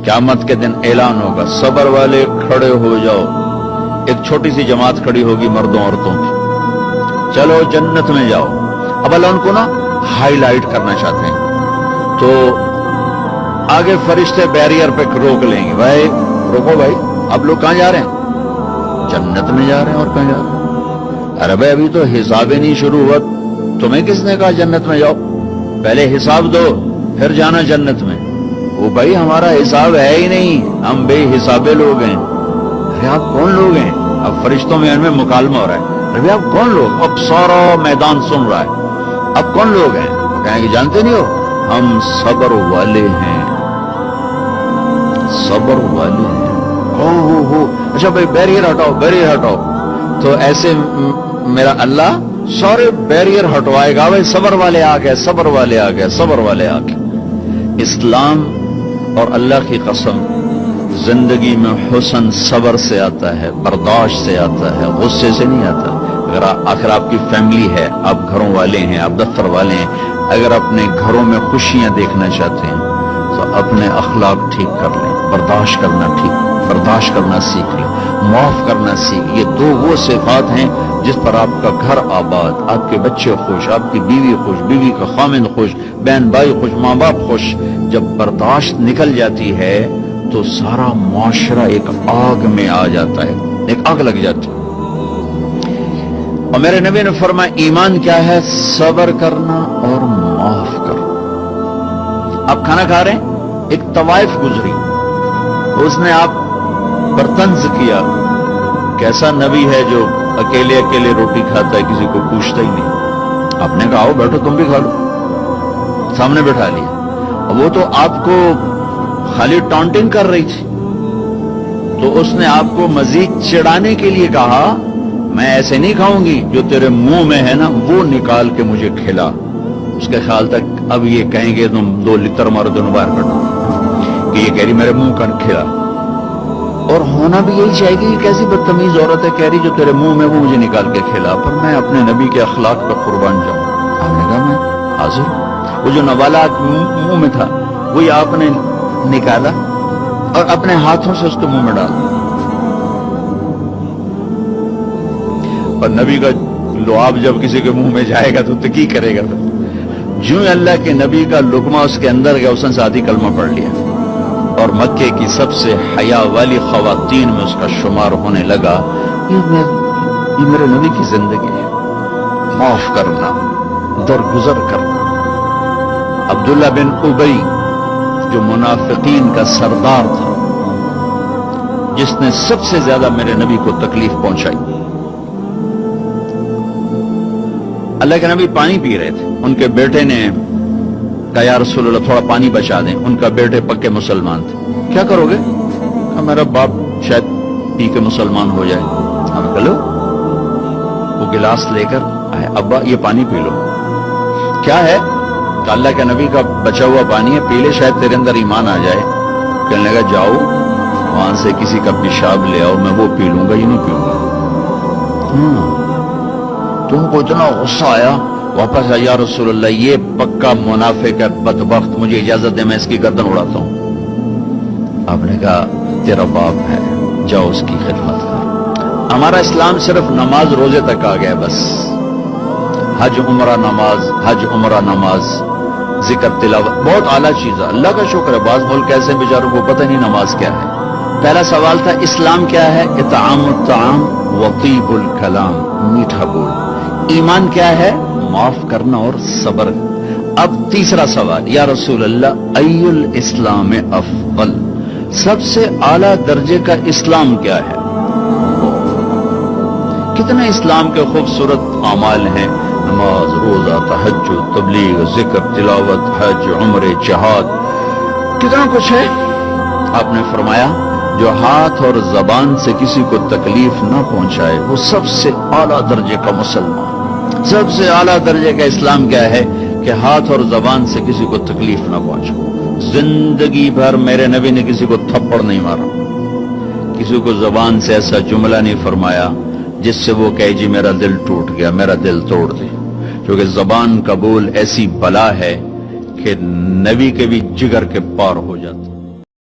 क़यामत के दिन ऐलान होगा, सब्र वाले खड़े हो जाओ। एक छोटी सी जमात खड़ी होगी मर्दों औरतों की, चलो जन्नत में जाओ। अब अल्लाह उनको ना हाईलाइट करना चाहते हैं, तो आगे फरिश्ते बैरियर पे रोक लेंगे, भाई रोको भाई, आप लोग कहां जा रहे हैं? जन्नत में जा रहे हैं। और कहां जा रहे हैं? अरे भाई अभी तो हिसाब ही नहीं शुरू हुआ, तुम्हें किसने कहा जन्नत में जाओ? पहले हिसाब दो फिर जाना जन्नत में। वो भाई हमारा हिसाब है ही नहीं, हम बेहिसाबे लोग हैं। अरे आप कौन लोग हैं? अब फरिश्तों में इनमें मुकालमा हो रहा है, अरे आप कौन लोग? अब सारा मैदान सुन रहा है, अब कौन लोग हैं? कहेंगे जानते नहीं हो, हम सब्र वाले हैं, सब्र वाले हैं। हो अच्छा भाई बैरियर हटाओ, बैरियर हटाओ। तो ऐसे मेरा अल्लाह सारे बैरियर हटवाएगा, भाई सब्र वाले आ गए, सब्र वाले आ गए, सब्र वाले आ गए। इस्लाम और अल्लाह की कसम, जिंदगी में हुस्न सब्र से आता है, बर्दाश्त से आता है, गुस्से से नहीं आता। अगर आखिर आपकी फैमिली है, आप घरों वाले हैं, आप दफ्तर वाले हैं, अगर अपने घरों में खुशियां देखना चाहते हैं तो अपने अखलाक ठीक कर लें, बर्दाश्त करना सीख लें, माफ करना सीख। ये दो वो सिफात हैं जिस पर आपका घर आबाद, आपके बच्चे खुश, आपकी बीवी खुश, बीवी का खामिंद खुश, बहन भाई खुश, माँ बाप खुश। जब बर्दाश्त निकल जाती है तो सारा मुआशरा एक आग में आ जाता है, एक आग लग जाती है। और मेरे नबी ने फरमाया ईमान क्या है? सब्र करना और माफ करना। आप खाना खा रहे हैं, एक तवाइफ गुजरी, उसने आप पर तंज किया, कैसा नबी है जो अकेले अकेले रोटी खाता है, किसी को पूछता ही नहीं। आपने कहा आओ बैठो तुम भी खा लो, सामने बैठा लिया। वो तो आपको खाली टॉन्टिंग कर रही थी, तो उसने आपको मजीद चिढ़ाने के लिए कहा मैं ऐसे नहीं खाऊंगी, जो तेरे मुंह में है ना वो निकाल के मुझे खिला। उसके ख्याल तक अब ये कहेंगे तुम 2 लितर मारो, दोनों बाहर करो, कि ये कह रही मेरे मुंह का खिला। और होना भी यही चाहेगी, ये कैसी बदतमीज औरत है, कह रही जो तेरे मुंह में वो मुझे निकाल के खिला। पर मैं अपने नबी के अखलाक पर कुर्बान जाऊं। आपने कहा मैं हाजिर। वो जो नवाला मुंह में था वही आपने निकाला और अपने हाथों से उसके मुंह में डाला। और नबी का लुआब जब किसी के मुंह में जाएगा तो की करेगा? जो अल्लाह के नबी का लुकमा उसके अंदर गया, उसने साथ ही कलमा पढ़ लिया और मक्के की सबसे हया वाली खवातीन में उसका शुमार होने लगा। ये मेरे नबी की जिंदगी है, माफ करना, दरगुजर करना। अब्दुल्ला बिन उबई जो मुनाफिकीन का सरदार था, जिसने सबसे ज्यादा मेरे नबी को तकलीफ पहुंचाई। अल्लाह के नबी पानी पी रहे थे, उनके बेटे ने कहा या रसूल अल्लाह थोड़ा पानी बचा दें। उनका बेटे पक्के मुसलमान थे। क्या करोगे? कहा मेरा बाप शायद पी के मुसलमान हो जाए। हम कहो वो गिलास लेकर आए, अब्बा ये पानी पी लो। क्या है? तो अल्लाह के नबी का बचा हुआ पानी है, पी ले, शायद तेरे अंदर ईमान आ जाए। कहने लगा जाओ वहां से किसी का पेशाब ले आओ, मैं वो पी लूंगा, ये नहीं पीऊंगा। तुमको इतना गुस्सा आया, वापस आया रसूलुल्लाह ये पक्का मुनाफिक है, बदबख्त, मुझे इजाजत दे मैं इसकी गर्दन उड़ाता हूं। आपने कहा तेरा बाप है, जाओ उसकी खिदमत कर। हमारा इस्लाम सिर्फ नमाज रोजे तक आ गया, बस हज उमरा नमाज, हज उमरा नमाज, जिक्र तिलावत, बहुत आला चीज है। अल्लाह का शुक्र है बाज मुल्क ऐसे बेचारों को पता नहीं नमाज क्या है। पहला सवाल था इस्लाम क्या है? इत्आमुत ताम व तीबुल कलाम, मीठा बोल। ईमान क्या है? माफ करना और सब्र। अब तीसरा सवाल, या रसूल अल्लाह अय्युल इस्लाम अफजल, सबसे आला दर्जे का इस्लाम क्या है? कितने इस्लाम के खूबसूरत अमाल हैं, नमाज, रोजा, तहज्जुद, तबलीग, जिक्र, तिलावत, हज, उम्रे, जिहाद, कितना कुछ है। आपने फरमाया जो हाथ और जबान से किसी को तकलीफ ना पहुंचाए वो सबसे आला दर्जे का मुसलमान। सबसे आला दर्जे का इस्लाम क्या है? कि हाथ और जबान से किसी को तकलीफ ना पहुंचाए। जिंदगी भर मेरे नबी ने किसी को थप्पड़ नहीं मारा, किसी को जबान से ऐसा जुमला नहीं फरमाया जिससे वो कहे जी मेरा दिल टूट गया, मेरा दिल तोड़ दे। क्योंकि जबान का बोल ऐसी बला है कि नबी के भी जिगर के पार हो जाता।